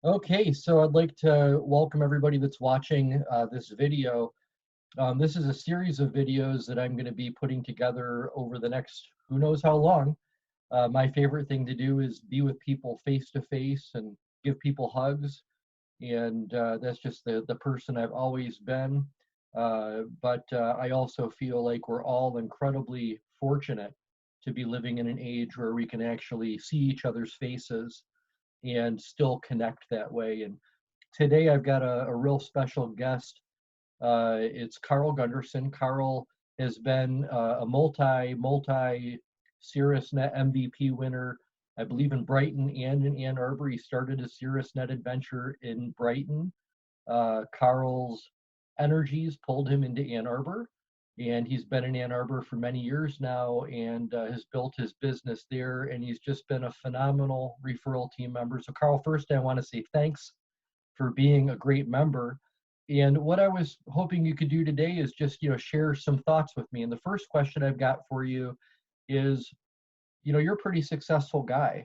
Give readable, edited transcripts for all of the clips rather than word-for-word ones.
Okay, so I'd like to welcome everybody that's watching this video. This is a series of videos that I'm going to be putting together over the next who knows how long. My favorite thing to do is be with people face to face and give people hugs. And that's just the person I've always been. But I also feel like we're all incredibly fortunate to be living in an age where we can actually see each other's faces and still connect that way. And today I've got a real special guest. It's Carl Gunderson. Carl has been a multi Caerusnet MVP winner, I believe in Brighton and in Ann Arbor. He started a Caerusnet adventure in Brighton. Carl's energies pulled him into Ann Arbor, and he's been in Ann Arbor for many years now and has built his business there. And he's just been a phenomenal referral team member. So, Carl, first I want to say thanks for being a great member. And what I was hoping you could do today is just, share some thoughts with me. And the first question I've got for you is, you're a pretty successful guy.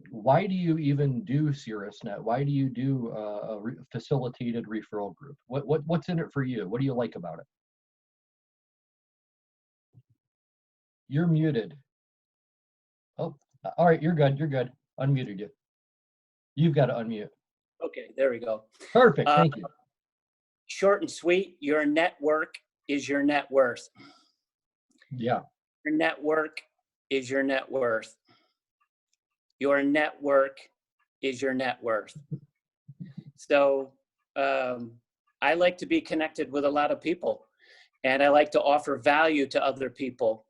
Why do you even do Caerusnet? Why do you do a facilitated referral group? What's in it for you? What do you like about it? You're muted. Oh, all right, you're good. You're good. Unmuted you. You've got to unmute. Okay, there we go. Perfect. Thank you. Short and sweet. Your network is your net worth. Yeah. Your network is your net worth. Your network is your net worth. So I like to be connected with a lot of people, and I like to offer value to other people,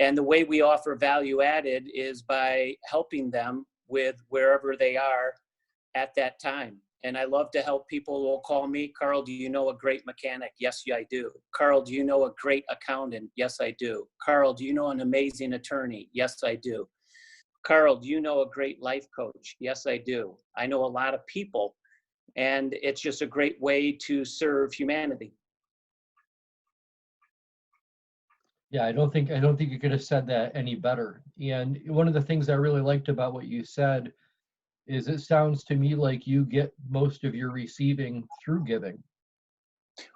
and the way we offer value added is by helping them with wherever they are at that time. And I love to help people who will call me. Carl, do you know a great mechanic? Yes, I do. Carl, do you know a great accountant? Yes, I do. Carl, do you know an amazing attorney? Yes, I do. Carl, do you know a great life coach? Yes, I do. I know a lot of people, and it's just a great way to serve humanity. Yeah, I don't think you could have said that any better. And one of the things I really liked about what you said is it sounds to me like you get most of your receiving through giving.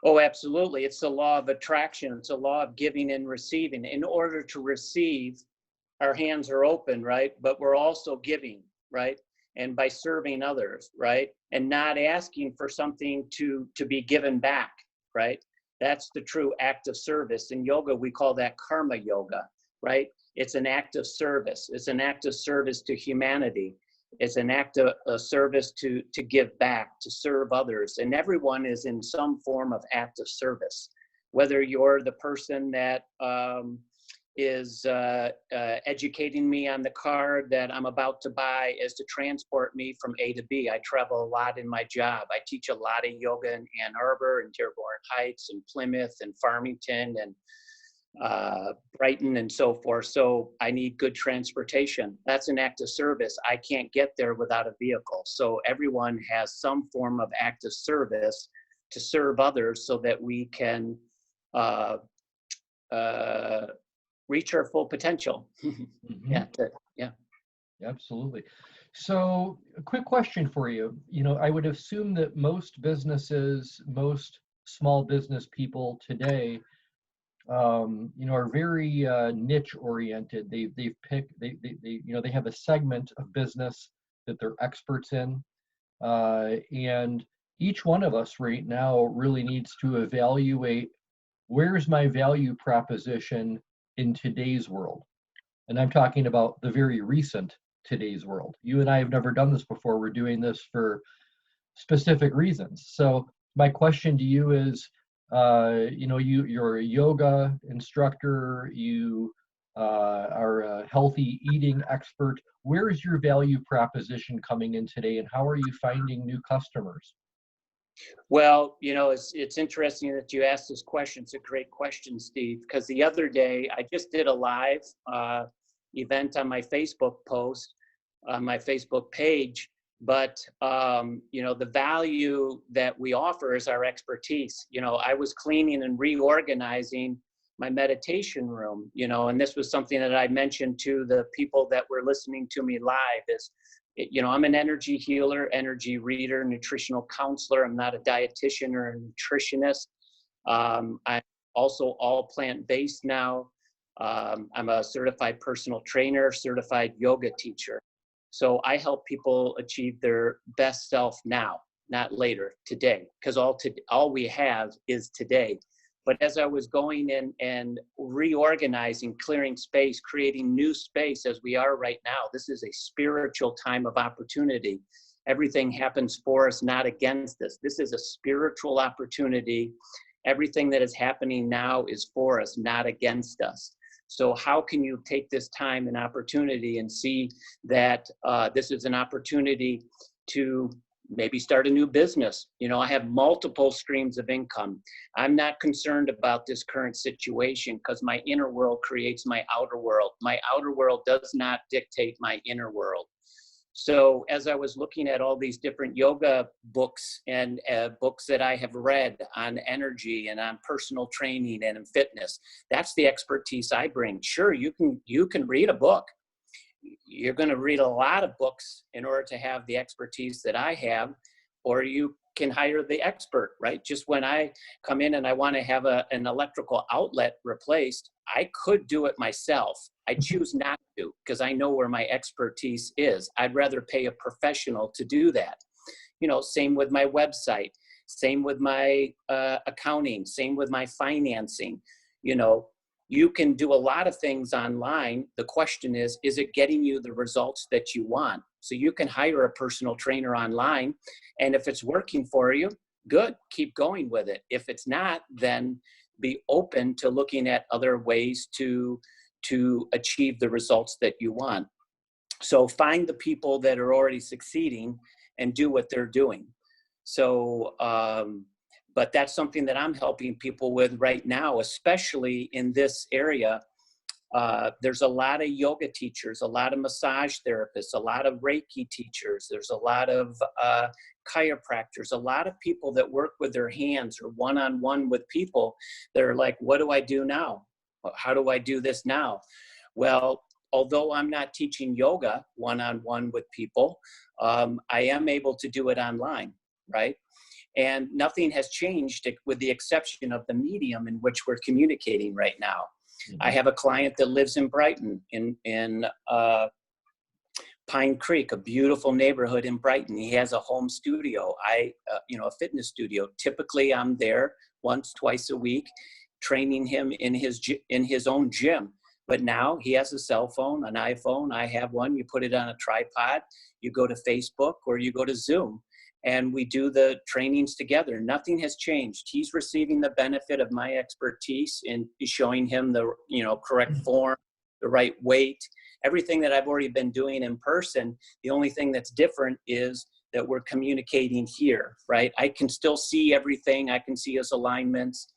Oh, absolutely. It's the law of attraction. It's a law of giving and receiving. In order to receive, our hands are open, right? But we're also giving, right? And by serving others, right? And not asking for something to be given back, right? That's the true act of service. In yoga, we call that karma yoga, right? It's an act of service. It's an act of service to humanity. It's an act of service to give back, to serve others. And everyone is in some form of act of service. Whether you're the person that is educating me on the car that I'm about to buy is to transport me from A to B. I travel a lot in my job. I teach a lot of yoga in Ann Arbor and Dearborn Heights and Plymouth and Farmington and Brighton and so forth. So I need good transportation. That's an act of service. I can't get there without a vehicle. So everyone has some form of act of service to serve others so that we can reach our full potential. Mm-hmm. Yeah. Absolutely. So a quick question for you. I would assume that most businesses, most small business people today, are very niche oriented. They've picked, they have a segment of business that they're experts in. And each one of us right now really needs to evaluate, where's my value proposition in today's world? And I'm talking about the very recent today's world. You and I have never done this before. We're doing this for specific reasons. So my question to you is, you're a yoga instructor, you are a healthy eating expert. Where is your value proposition coming in today, and how are you finding new customers? Well, it's interesting that you asked this question. It's a great question, Steve, because the other day I just did a live event on my Facebook post, on my Facebook page. But, the value that we offer is our expertise. I was cleaning and reorganizing my meditation room, and this was something that I mentioned to the people that were listening to me live You know, I'm an energy healer, energy reader, nutritional counselor. I'm not a dietitian or a nutritionist. I'm also all plant-based now. I'm a certified personal trainer, certified yoga teacher. So I help people achieve their best self now, not later, today, because all we have is today. But as I was going in and reorganizing, clearing space, creating new space as we are right now, this is a spiritual time of opportunity. Everything happens for us, not against us. This is a spiritual opportunity. Everything that is happening now is for us, not against us. So how can you take this time and opportunity and see that this is an opportunity to maybe start a new business? You know, I have multiple streams of income. I'm not concerned about this current situation because my inner world creates my outer world. My outer world does not dictate my inner world. So as I was looking at all these different yoga books and books that I have read on energy and on personal training and in fitness, that's the expertise I bring. Sure, you can read a book. You're going to read a lot of books in order to have the expertise that I have, or you can hire the expert, right? Just when I come in and I want to have an electrical outlet replaced, I could do it myself. I choose not to because I know where my expertise is. I'd rather pay a professional to do that. You know, same with my website, same with my accounting, same with my financing. You know, you can do a lot of things online. The question is it getting you the results that you want? So you can hire a personal trainer online, and if it's working for you, good, keep going with it. If it's not, then be open to looking at other ways to achieve the results that you want. So find the people that are already succeeding and do what they're doing. So, but that's something that I'm helping people with right now, especially in this area. There's a lot of yoga teachers, a lot of massage therapists, a lot of Reiki teachers. There's a lot of chiropractors, a lot of people that work with their hands or one-on-one with people. They're like, what do I do now? How do I do this now? Well, although I'm not teaching yoga one-on-one with people, I am able to do it online, right? And nothing has changed with the exception of the medium in which we're communicating right now. Mm-hmm. I have a client that lives in Brighton, in Pine Creek, a beautiful neighborhood in Brighton. He has a home studio, a fitness studio. Typically, I'm there once, twice a week, training him in his own gym. But now he has a cell phone, an iPhone. I have one. You put it on a tripod. You go to Facebook or you go to Zoom, and we do the trainings together. Nothing has changed. He's receiving the benefit of my expertise in showing him the correct form, the right weight, everything that I've already been doing in person. The only thing that's different is that we're communicating here, right? I can still see everything. I can see his alignments.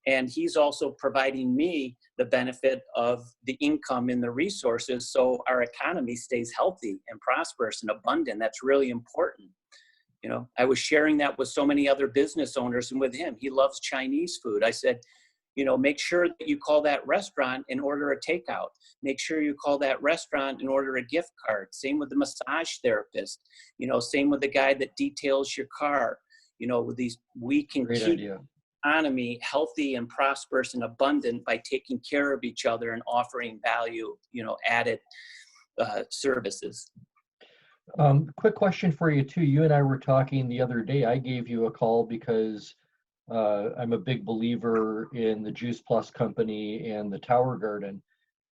And he's also providing me the benefit of the income and the resources so our economy stays healthy and prosperous and abundant. That's really important. You know, I was sharing that with so many other business owners and with him. He loves Chinese food. I said, make sure that you call that restaurant and order a takeout. Make sure you call that restaurant and order a gift card. Same with the massage therapist. Same with the guy that details your car. With these, we can Great keep idea. economy healthy and prosperous and abundant by taking care of each other and offering value, added services. Quick question for you too. You and I were talking the other day. I gave you a call because I'm a big believer in the Juice Plus company and the Tower Garden,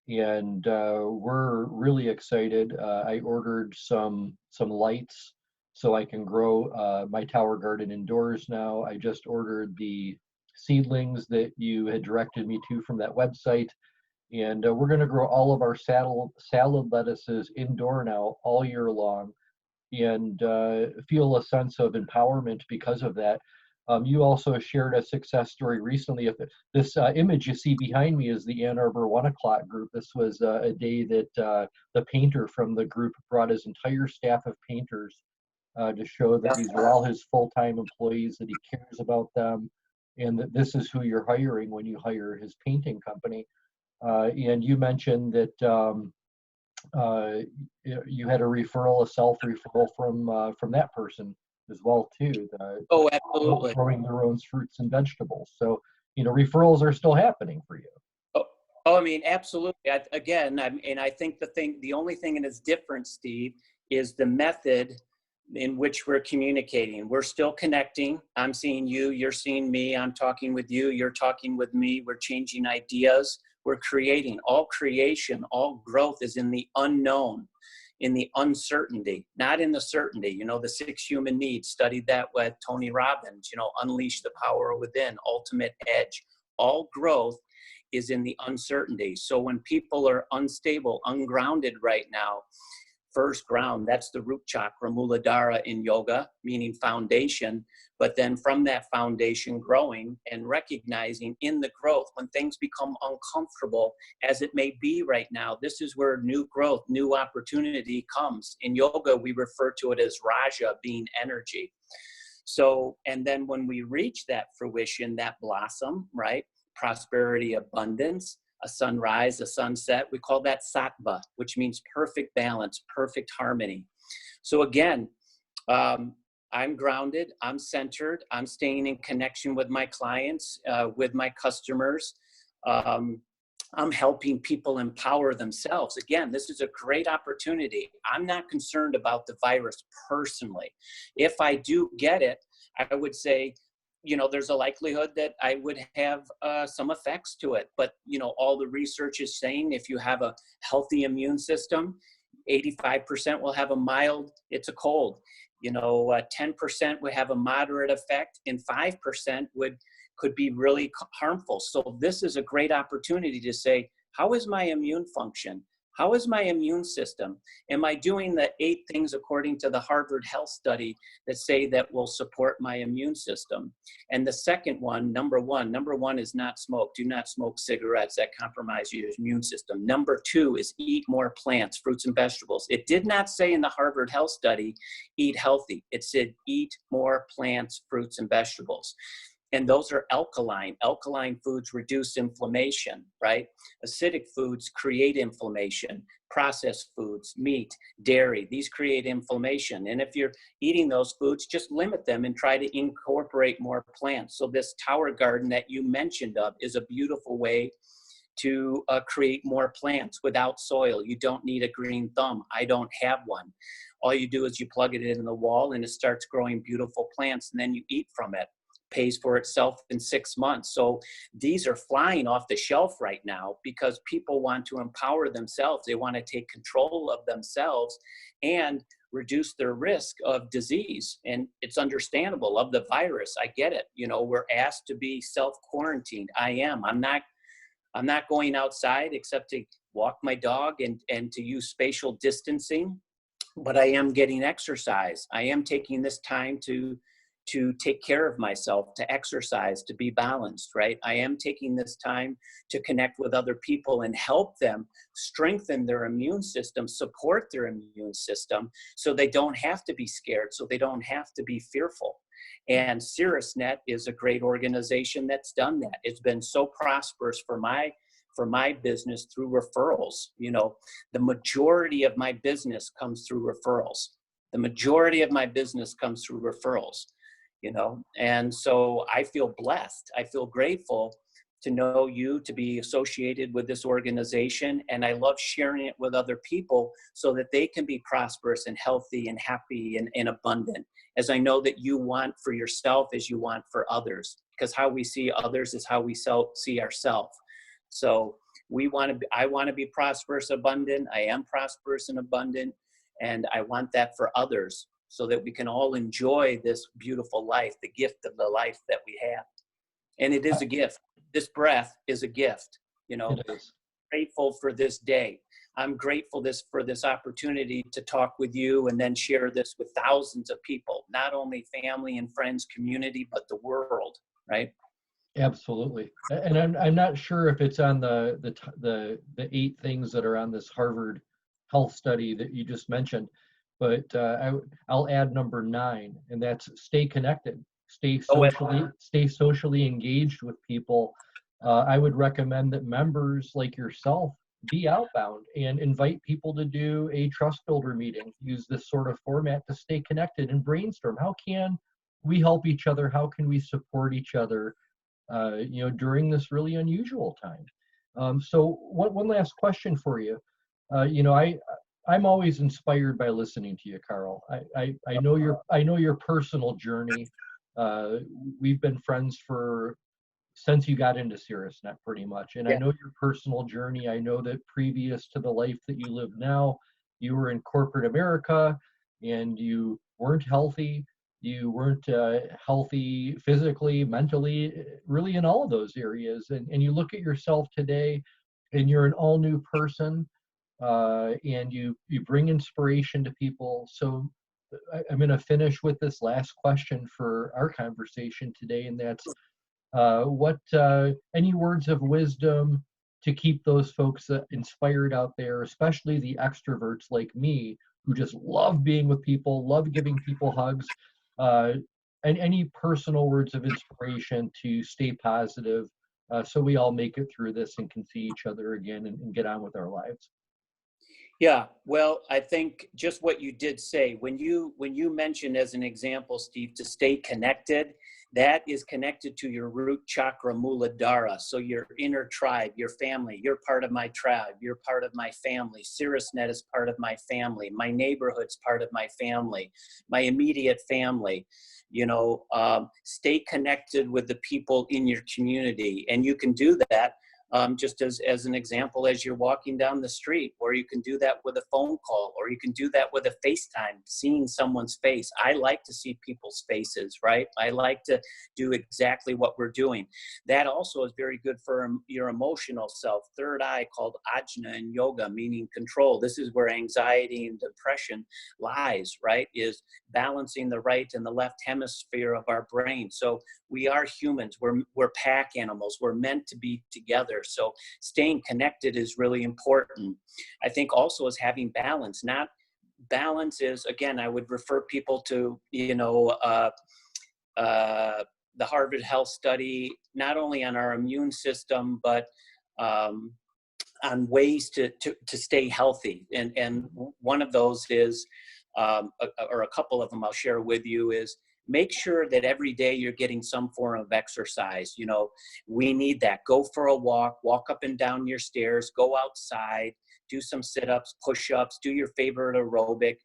and we're really excited. I ordered some lights so I can grow my Tower Garden indoors now. I just ordered the seedlings that you had directed me to from that website. And we're going to grow all of our salad lettuces indoor now all year long, and feel a sense of empowerment because of that. You also shared a success story recently. This image you see behind me is the Ann Arbor 1 o'clock group. This was a day that the painter from the group brought his entire staff of painters to show that these are all his full-time employees, that he cares about them, and that this is who you're hiring when you hire his painting company. And you mentioned that you had a referral, a self-referral from that person as well too, Oh, absolutely. growing their own fruits and vegetables. So, referrals are still happening for you. Oh, oh, I mean, absolutely. And I think the only thing that is different, Steve, is the method in which we're communicating. We're still connecting. I'm seeing you, you're seeing me, I'm talking with you, you're talking with me. We're changing ideas. We're creating. All creation, all growth is in the unknown, in the uncertainty, not in the certainty. The 6 human needs, studied that with Tony Robbins, unleash the power within, ultimate edge. All growth is in the uncertainty. So when people are unstable, ungrounded right now, first ground, that's the root chakra, Muladhara in yoga, meaning foundation. But then from that foundation, growing and recognizing in the growth, when things become uncomfortable, as it may be right now, this is where new growth, new opportunity comes. In yoga, we refer to it as Raja, being energy. So, and then when we reach that fruition, that blossom, right? Prosperity, abundance, a sunrise, a sunset, we call that sattva, which means perfect balance, perfect harmony. So again, I'm grounded, I'm centered, I'm staying in connection with my clients, with my customers. I'm helping people empower themselves. Again, this is a great opportunity. I'm not concerned about the virus personally. If I do get it, I would say, there's a likelihood that I would have some effects to it. But, all the research is saying if you have a healthy immune system, 85% will have a mild, it's a cold. 10% would have a moderate effect, and 5% could be really harmful. So this is a great opportunity to say, how is my immune function? How is my immune system? Am I doing the 8 things according to the Harvard Health Study that say that will support my immune system? And the second one, number one is not smoke. Do not smoke cigarettes that compromise your immune system. Number 2 is eat more plants, fruits and vegetables. It did not say in the Harvard Health Study, eat healthy. It said eat more plants, fruits and vegetables. And those are alkaline. Alkaline foods reduce inflammation, right? Acidic foods create inflammation. Processed foods, meat, dairy, these create inflammation. And if you're eating those foods, just limit them and try to incorporate more plants. So this tower garden that you mentioned of is a beautiful way to create more plants without soil. You don't need a green thumb. I don't have one. All you do is you plug it in the wall and it starts growing beautiful plants, and then you eat from it. Pays for itself in 6 months. So these are flying off the shelf right now because people want to empower themselves. They want to take control of themselves and reduce their risk of disease. And it's understandable, of the virus. I get it. We're asked to be self-quarantined. I am. I'm not going outside except to walk my dog and to use spatial distancing, but I am getting exercise. I am taking this time to take care of myself, to exercise, to be balanced, right? I am taking this time to connect with other people and help them strengthen their immune system, support their immune system, so they don't have to be scared, so they don't have to be fearful. And Caerusnet is a great organization that's done that. It's been so prosperous for my business through referrals. The majority of my business comes through referrals. The majority of my business comes through referrals. And so I feel blessed. I feel grateful to know you, to be associated with this organization. And I love sharing it with other people so that they can be prosperous and healthy and happy and abundant, as I know that you want for yourself as you want for others, because how we see others is how we see ourselves. So I want to be prosperous, abundant. I am prosperous and abundant, and I want that for others, so that we can all enjoy this beautiful life, the gift of the life that we have. And it is a gift. This breath is a gift, It is. Grateful for this day. I'm grateful for this opportunity to talk with you and then share this with thousands of people, not only family and friends, community, but the world, right? Absolutely. And I'm not sure if it's on the 8 things that are on this Harvard Health study that you just mentioned, but I'll add number 9, and that's stay connected, stay socially engaged with people. I would recommend that members like yourself be outbound and invite people to do a trust builder meeting. Use this sort of format to stay connected and brainstorm. How can we help each other? How can we support each other, during this really unusual time? So one last question for you. I'm always inspired by listening to you, Carl. I know your personal journey. We've been friends since you got into Caerusnet, pretty much. And I Yeah. know your personal journey. I know that previous to the life that you live now, you were in corporate America and you weren't healthy. You weren't healthy physically, mentally, really in all of those areas. And you look at yourself today and you're an all new person, and you bring inspiration to people. So I'm going to finish with this last question for our conversation today, and that's what any words of wisdom to keep those folks inspired out there, especially the extroverts like me who just love being with people, love giving people hugs, and any personal words of inspiration to stay positive, so we all make it through this and can see each other again and get on with our lives. Yeah, well, I think just what you did say, when you mentioned as an example, Steve, to stay connected, that is connected to your root chakra, Muladhara. So your inner tribe, your family, you're part of my tribe, you're part of my family. Caerusnet is part of my family. My neighborhood's part of my family, my immediate family. Stay connected with the people in your community. And you can do that just as an example, as you're walking down the street, or you can do that with a phone call, or you can do that with a FaceTime, seeing someone's face. I like to see people's faces, right? I like to do exactly what we're doing. That also is very good for your emotional self. Third eye, called ajna in yoga, meaning control. This is where anxiety and depression lies, right? Is balancing the right and the left hemisphere of our brain. So we are humans. We're pack animals. We're meant to be together. So staying connected is really important. I think also is having balance. Not balance is, again, I would refer people to, the Harvard Health study, not only on our immune system, but on ways to stay healthy. And one of those is, or a couple of them I'll share with you, is make sure that every day you're getting some form of exercise. We need that. Go for a walk up and down your stairs, go outside, do some sit-ups, push-ups, do your favorite aerobic,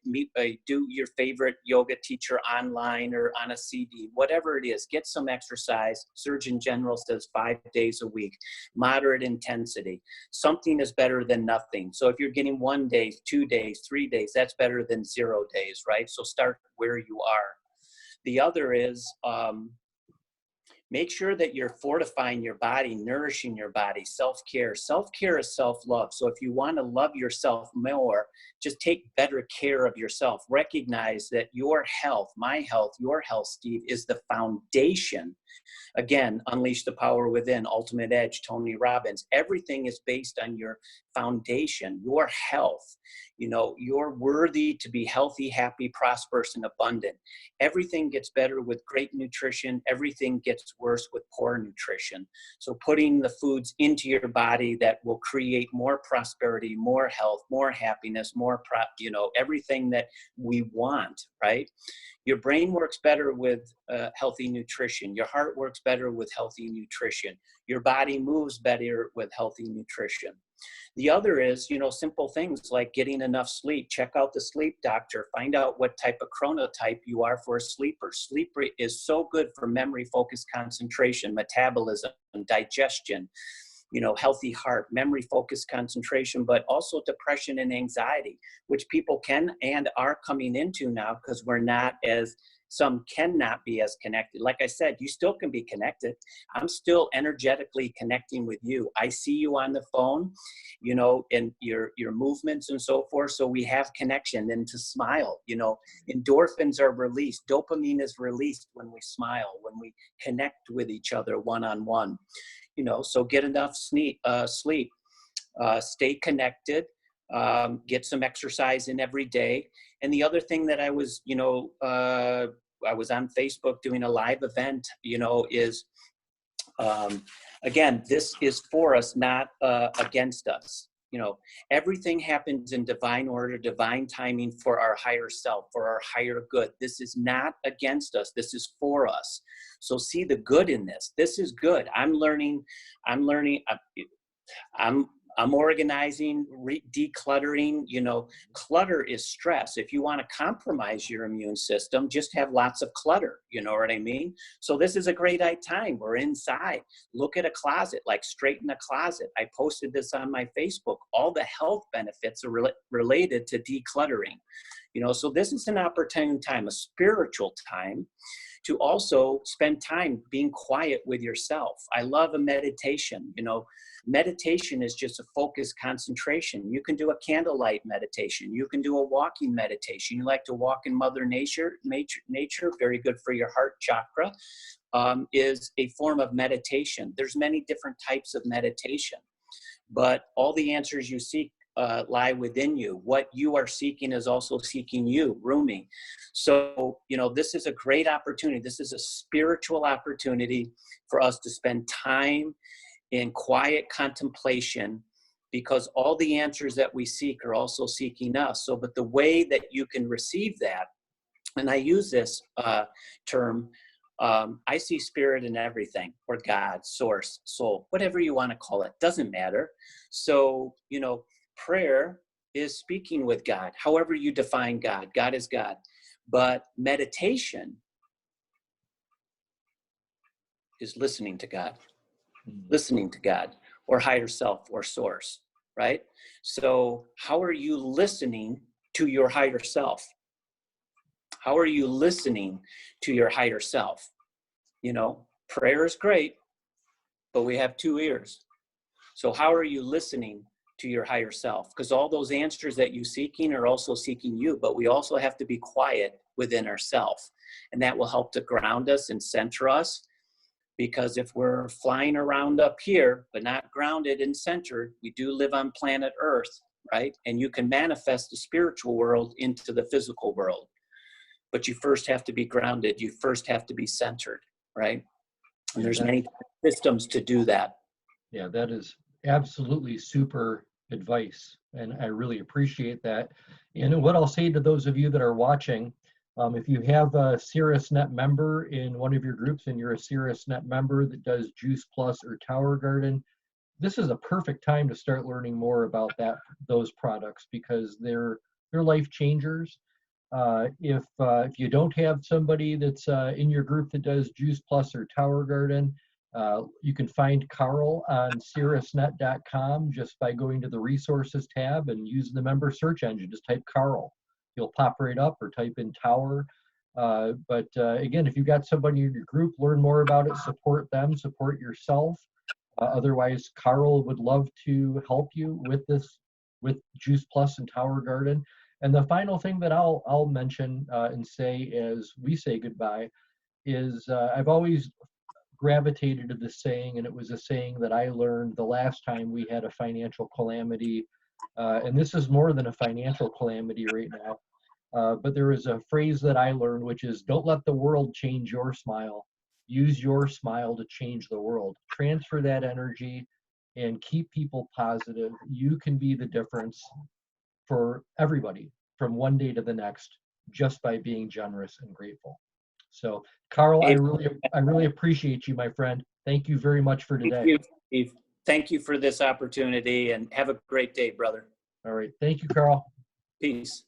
do your favorite yoga teacher online or on a CD, whatever it is. Get some exercise. Surgeon General says 5 days a week, moderate intensity. Something is better than nothing. So if you're getting 1 day, 2 days, 3 days, that's better than 0 days, right? So start where you are. The other is make sure that you're fortifying your body, nourishing your body, self-care. Self-care is self-love. So if you want to love yourself more, just take better care of yourself. Recognize that your health, my health, your health, Steve, is the foundation. Again, Unleash the Power Within, Ultimate Edge, Tony Robbins. Everything is based on your foundation, your health. You're worthy to be healthy, happy, prosperous, and abundant. Everything gets better with great nutrition. Everything gets worse with poor nutrition. So putting the foods into your body that will create more prosperity, more health, more happiness, everything that we want, right? Your brain works better with healthy nutrition. Your heart works better with healthy nutrition. Your body moves better with healthy nutrition. The other is, simple things like getting enough sleep. Check out the sleep doctor. Find out what type of chronotype you are for a sleeper. Sleep is so good for memory, focus, concentration, metabolism, digestion, healthy heart, memory, focus, concentration, but also depression and anxiety, which people can and are coming into now because some cannot be as connected. Like I said, you still can be connected. I'm still energetically connecting with you. I see you on the phone, and your movements and so forth. So we have connection. And to smile, endorphins are released. Dopamine is released when we smile, when we connect with each other one-on-one. So get enough sleep, stay connected, get some exercise in every day. And the other thing that I was on Facebook doing a live event, is, again, this is for us, not against us. You know, everything happens in divine order, divine timing for our higher self, for our higher good. This is not against us. This is for us. So see the good in this. This is good. I'm learning. I'm organizing, decluttering. You know, clutter is stress. If you want to compromise your immune system, just have lots of clutter. You know what I mean? So this is a great time. We're inside. Look at a closet, like straighten a closet. I posted this on my Facebook. All the health benefits are related to decluttering. You know, so this is an opportune time, a spiritual time, to also spend time being quiet with yourself. I love a meditation. You know, meditation is just a focused concentration. You can do a candlelight meditation. You can do a walking meditation. You like to walk in Mother Nature, very good for your heart chakra, is a form of meditation. There's many different types of meditation, but all the answers you seek lie within you. What you are seeking is also seeking you, Rumi. So, you know, this is a great opportunity. This is a spiritual opportunity for us to spend time in quiet contemplation, because all the answers that we seek are also seeking us. So, but the way that you can receive that, and I use this term, I see spirit in everything, or God, source, soul, whatever you want to call it, doesn't matter. So, you know, prayer is speaking with God, however you define God. God is God. But meditation is listening to God, or higher self, or source, right? So how are you listening to your higher self? How are you listening to your higher self? You know, prayer is great, but we have 2 ears. So how are you listening to your higher self? Because all those answers that you're seeking are also seeking you, but we also have to be quiet within ourselves. And that will help to ground us and center us. Because if we're flying around up here, but not grounded and centered, we do live on planet Earth, right? And you can manifest the spiritual world into the physical world. But you first have to be grounded. You first have to be centered, right? And there's many systems to do that. Yeah, that is absolutely super advice. And I really appreciate that. And what I'll say to those of you that are watching, if you have a Caerusnet member in one of your groups and you're a Caerusnet member that does Juice Plus or Tower Garden, this is a perfect time to start learning more about those products, because they're life changers. If you don't have somebody that's in your group that does Juice Plus or Tower Garden, you can find Carl on Caerusnet.com just by going to the resources tab and using the member search engine. Just type Carl. He'll pop right up, or type in Tower. But again, if you've got somebody in your group, learn more about it, support them, support yourself. Otherwise, Carl would love to help you with this, with Juice Plus and Tower Garden. And the final thing that I'll mention and say as we say goodbye is I've always gravitated to this saying, and it was a saying that I learned the last time we had a financial calamity. And this is more than a financial calamity right now. But there is a phrase that I learned, which is, don't let the world change your smile. Use your smile to change the world. Transfer that energy and keep people positive. You can be the difference for everybody from one day to the next, just by being generous and grateful. So, Carl, I really appreciate you, my friend. Thank you very much for today. Thank you, Steve. Thank you for this opportunity, and have a great day, brother. All right. Thank you, Carl. Peace.